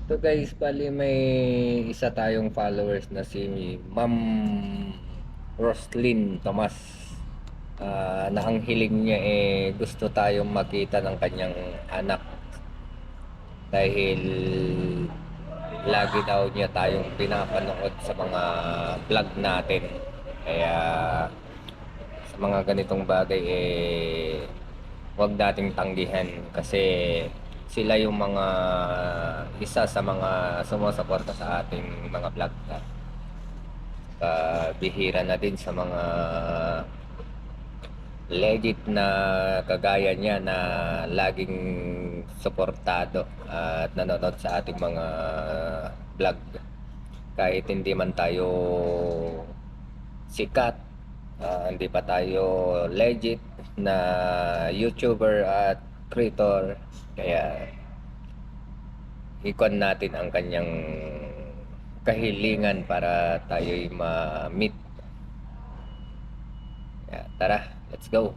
So guys, bali may isa tayong followers na si Ma'am Roslyn Tomas. Na ang hiling niya gusto tayong makita ng kanyang anak dahil lagi daw niya tayong pinapanood sa mga vlog natin. Kaya sa mga ganitong bagay huwag nating tanggihan kasi sila yung mga isa sa mga sumusuporta sa ating mga vlog. Bihira na din sa mga legit na kagaya niya na laging suportado at nanonood sa ating mga vlog kahit hindi man tayo sikat, hindi pa tayo legit na YouTuber at creator, kaya ikon natin ang kanyang kahilingan para tayo'y ma-meet. Kaya, tara, let's go.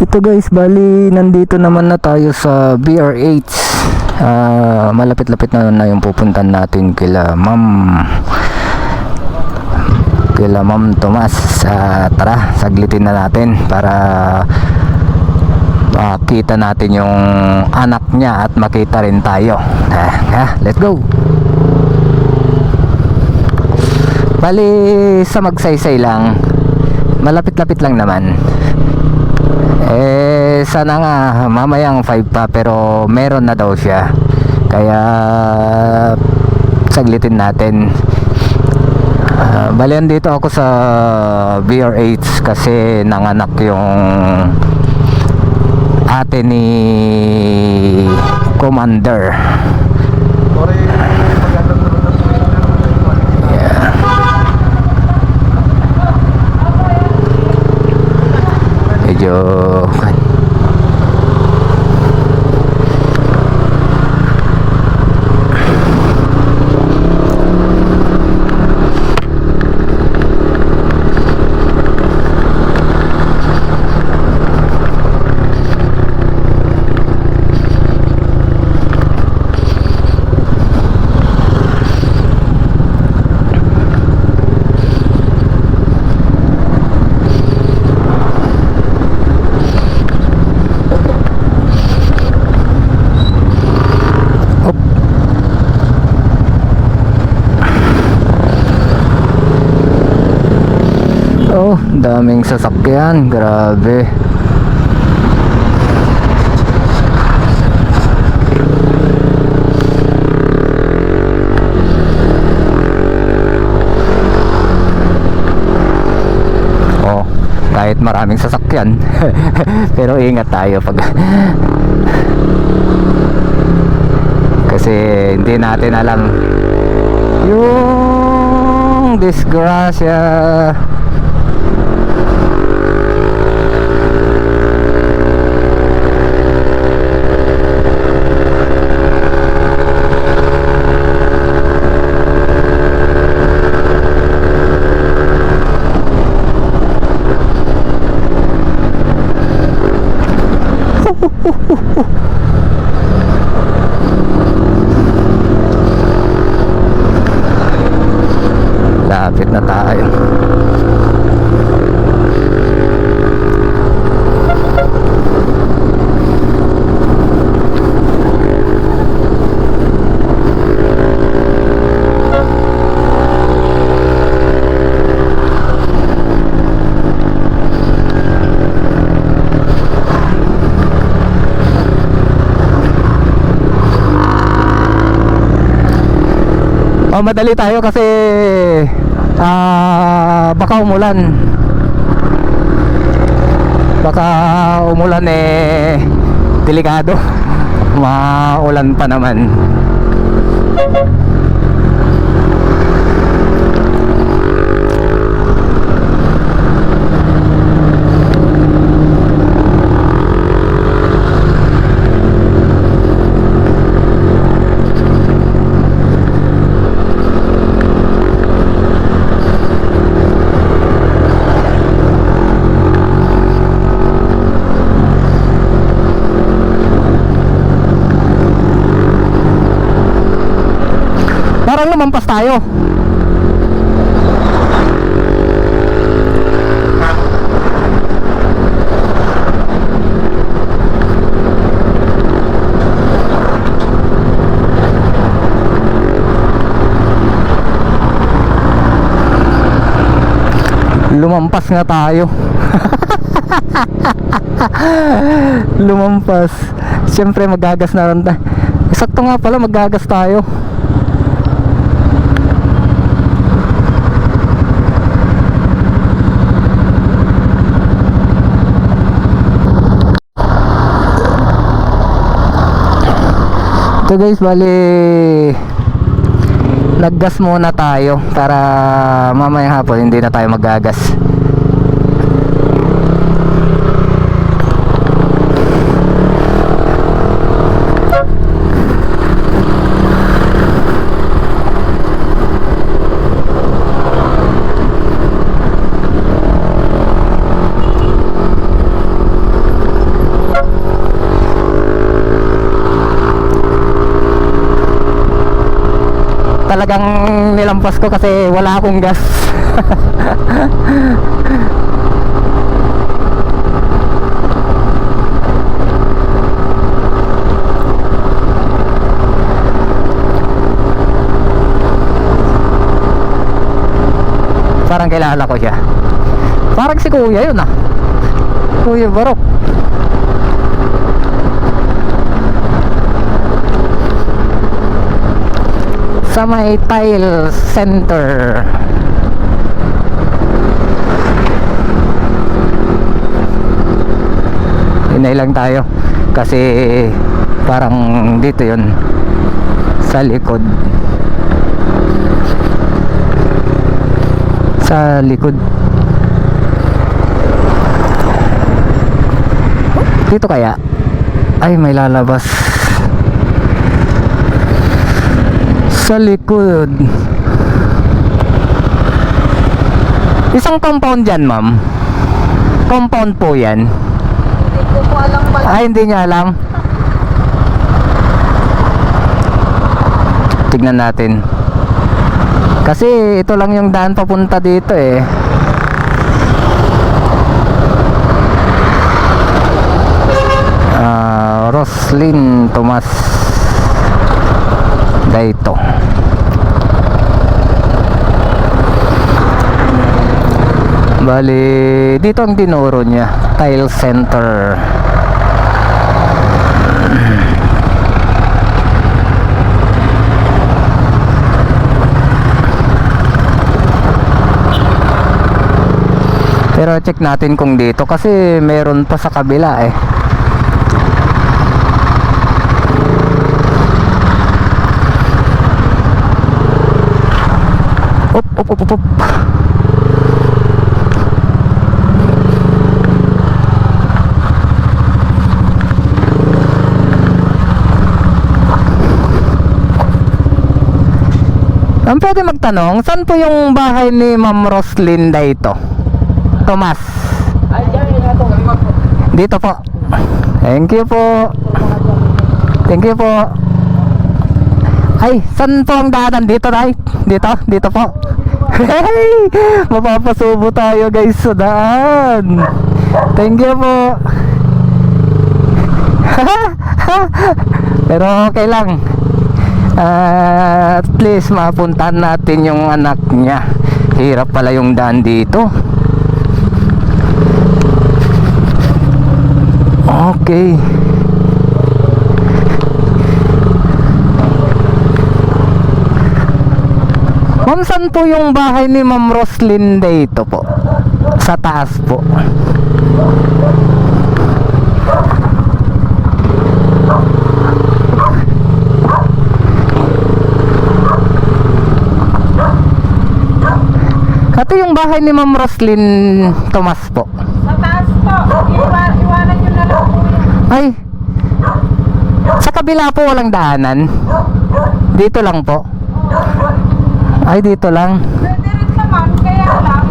Ito guys, bali nandito naman na tayo sa BRH. Malapit-lapit na yung pupuntan natin kila Ma'am Tomas. Tara, saglitin na natin para makita natin yung anak niya at makita rin tayo. Let's go. Bali sa magsaysay lang, malapit-lapit lang naman. Sana nga mamayang 5 pa, pero meron na daw siya, kaya saglitin natin. Balian dito ako sa BRH kasi nanganak yung ate ni Commander. Medyo daming sasakyan, grabe. Kahit maraming sasakyan pero ingat tayo pag kasi hindi natin alam yung disgrasya. Lapit na tayo. Mamadali tayo kasi baka umulan. Baka umulan delikado. Maulan pa naman. Parang lumampas tayo. Lumampas nga tayo. Lumampas. Siyempre magagas na rin tayo. Sakto nga pala, magagas tayo. So guys, bali naggas muna tayo para mamaya hapon hindi na tayo magagas. Talagang nilampas ko kasi wala akong gas. Parang kilala ko siya. Parang si Kuya yun Kuya Barok. Sa may tile center. Hinay lang tayo kasi parang dito yun sa likod. Sa likod dito kaya ay may lalabas sa likod. Isang compound dyan, ma'am. Compound po yan. Hindi ko po alam pala. Ay, hindi niya alam. Tignan natin. Kasi ito lang yung daan papunta dito Roslyn Tomas dito. Bali dito ang dinuro niya, tile center. Pero check natin kung dito kasi meron pa sa kabila Op. Ang pwede magtanong, saan po yung bahay ni Ma'am Roslyn dito? Tomas. Dito po. Thank you po. Thank you po. Ay, saan po ang daanan dito, Day? Dito po. Hey! Mapapasubo tayo guys sa daan. Thank you po. Pero okay lang. At least mapuntahan natin yung anak niya. Hirap pala yung daan dito. Okay. Ma'am, saan po yung bahay ni Ma'am Roslyn dito po? Sa taas po. Ito yung bahay ni Ma'am Roslyn Tomas po. Sa taas po. Iwanan nyo na lang po yan. Ay, sa kabila po walang daanan. Dito lang po. Ay, dito lang. Pwede rin naman, kaya lang.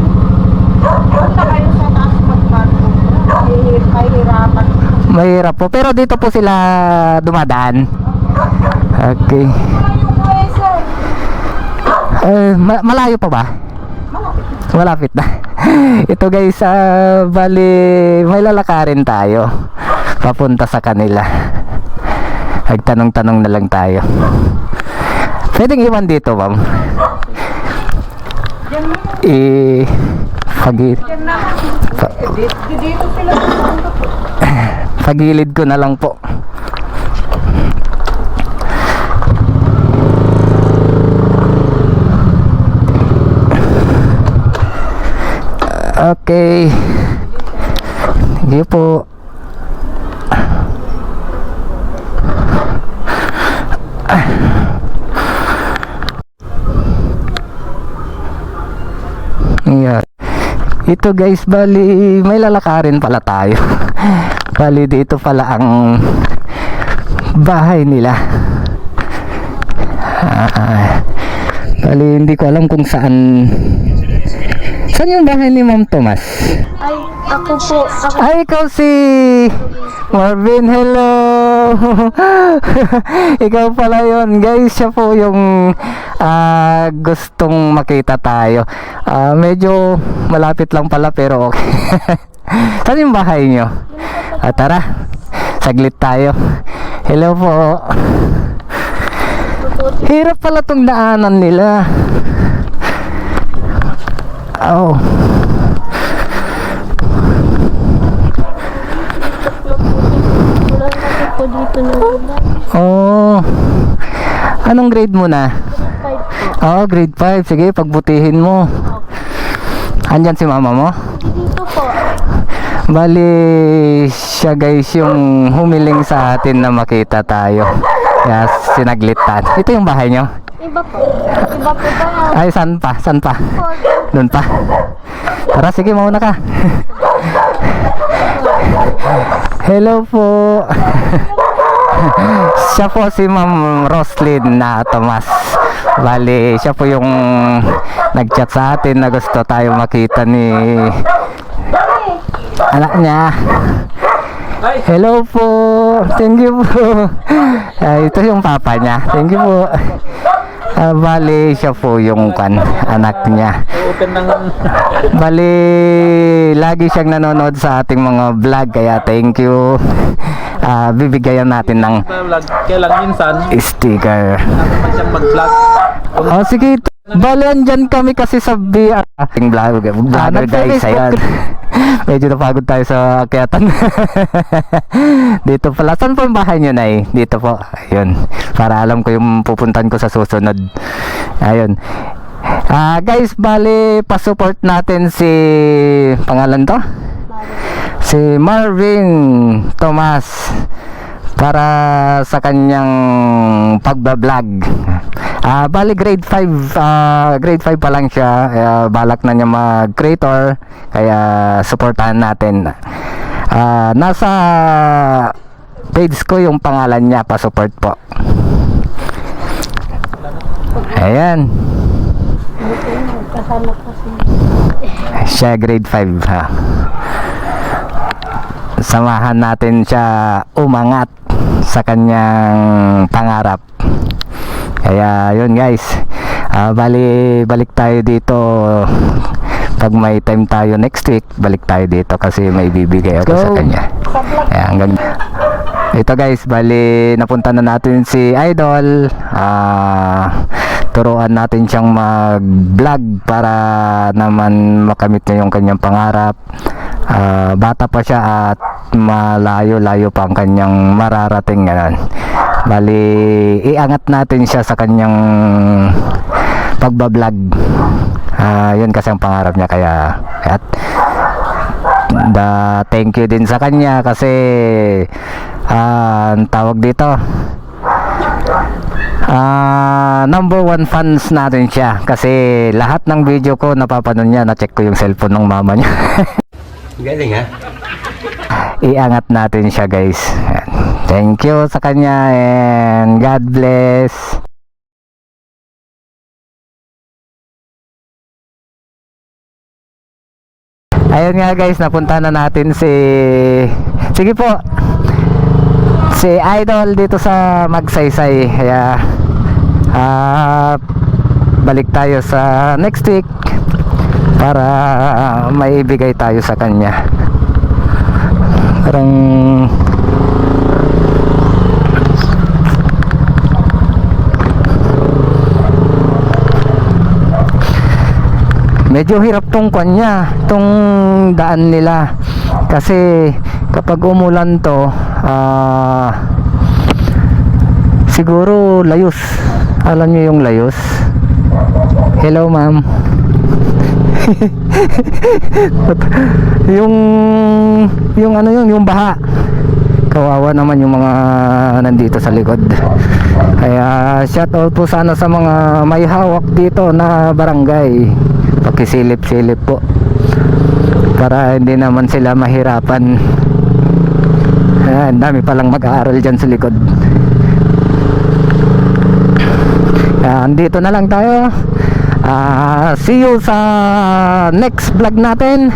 Punta kayo sa taas magbago. Mahirapan. Mahirap po. Pero dito po sila dumadaan. Okay. Wala yung way, sir. Malayo pa ba? Malapit na. Ito guys, bali may lalakarin tayo papunta sa kanila. Nagtanong-tanong na lang tayo. Pwedeng iwan dito, ma'am. Yan na. Dito sila. Pagilid ko na lang po. Okay. Sige po. Yeah. Ito guys, bali may lalakarin pala tayo. Bali dito pala ang bahay nila. Bali hindi ko alam kung saan. Saan yung bahay ni Ma'am Tomas? Ay, ako po. Ako. Ay, ikaw si Marvin. Hello. Ikaw pala yun. Guys, siya po yung gustong makita tayo. Medyo malapit lang pala pero okay. Saan yung bahay nyo? Tara, saglit tayo. Hello po. Hirap pala tong daanan nila. Oh. Wala na po dito na. Oh. Anong grade mo na? Oh, grade 5. Sige, pagbutihin mo. Andyan si mama mo? Dito po. Bali, siya guys yung humiling sa atin na makita tayo. Kaya sinaglitan. Ito yung bahay nyo? Iba po. Iba po ba? Ay, saan pa? Saan pa? Doon pa. Tara, sige, mauna ka. Hello po. Siya po si Ma'am Roslyn na Tomas. Bali, siya po yung nag-chat sa atin na gusto tayo makita ni anak niya. Hello po. Thank you po. Ito yung papa niya. Thank you po. Bali, siya po yung anak niya. Bali, lagi siyang nanonood sa ating mga vlog. Kaya thank you. Bibigyan natin ng Kailan minsan sticker. naman siyang mag-vlog. Oh, sige. Bali, andyan kami kasi sa ating vlogger guys. Ayan. Medyo napagod tayo sa akyatan. Dito pala. Saan po yung bahay nyo, Nay? Dito po. Ayun. Para alam ko yung pupuntan ko sa susunod. Ayun. Guys, bali, pasupport natin si pangalan to? Si Marvin Tomas para sa kanyang pagbablog. Bali grade 5 pa lang siya. Balak na niya mag-creator, kaya supportahan natin. Nasa page ko yung pangalan niya, pa-support po. Ayan. Kasama kasi. Siya grade 5 ha. Samahan natin siya umangat sa kanyang pangarap. Kaya yun guys, balik tayo dito pag may time tayo next week. Balik tayo dito kasi may bibigay ako sa kanya. Kaya hanggang ito guys, bali napunta na natin si Idol. Turuan natin siyang mag-vlog para naman makamit niya yung kanyang pangarap. Bata pa siya at malayo-layo pa ang kanyang mararating ngayon. Bali, iangat natin siya sa kanyang pagbablog. Yun kasi ang pangarap niya, kaya at thank you din sa kanya kasi ang tawag dito, number 1 fans natin siya kasi lahat ng video ko napapanood niya. Na-check ko yung cellphone ng mama niya. Galing ha? Iangat natin siya, guys. Ayan. Thank you sa kanya and God bless. Ayun nga, guys, napunta na natin sige po, si Idol dito sa Magsaysay. Kaya balik tayo sa next week para maibigay tayo sa kanya. Parang medyo hirap tong kanya, tong daan nila kasi kapag umulan to, siguro layos. Alam niyo yung layos? Hello, ma'am. yung ano yung baha, kawawa naman yung mga nandito sa likod. Kaya shout out po sana sa mga may hawak dito na barangay, pakisilip-silip po para hindi naman sila mahirapan. Ang dami palang mag-aaral dyan sa likod. Andito na lang tayo. See you sa next vlog natin.